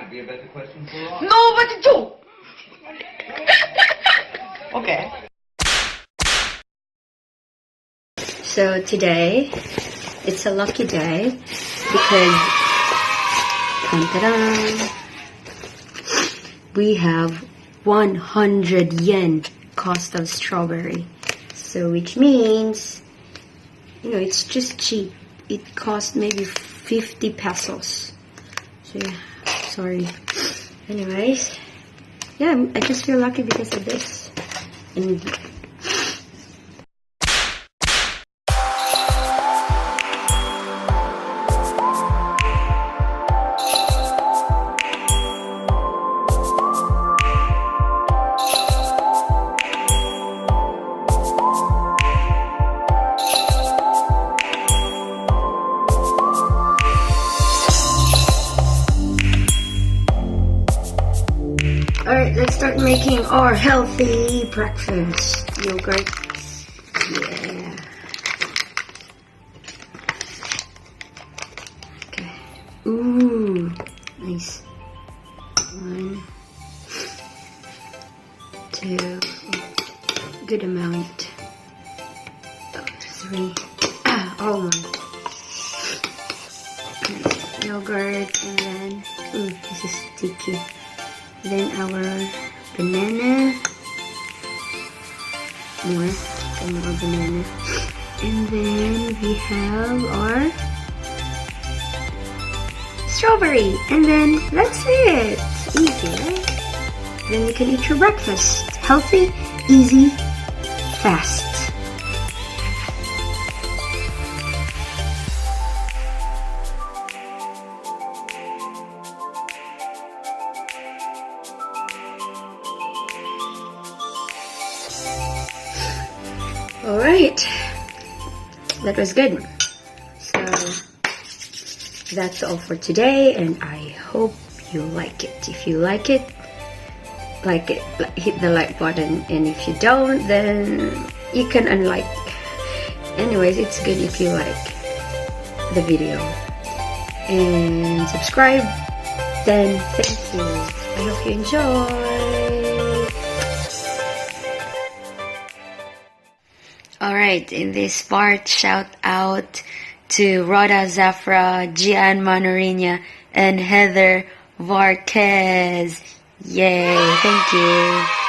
might be a better question for us. No, but it's joke! Okay. So today, it's a lucky day because we have 100 yen cost of strawberry. So which means, you know, it's just cheap. It cost maybe 50 pesos. So yeah, sorry. Anyways, yeah, I just feel lucky because of this. And alright, let's start making our healthy breakfast. Yogurt. Yeah. Okay. Ooh, nice. 1, 2, good amount. 3. Oh my. Yogurt, and then, ooh, this is sticky. Then our banana, more banana, and then we have our strawberry, and then that's it. Easy, right? Then you can eat your breakfast. Healthy, easy, fast. Alright, that was good. So that's all for today, and I hope you like it. If you like it, hit the like button, and if you don't, then you can unlike. Anyways, it's good if you like the video and subscribe. Then thank you. I hope you enjoy. Alright, in this part, shout out to Rhoda Zafra, Gian Manorinia, and Heather Varquez. Yay, thank you.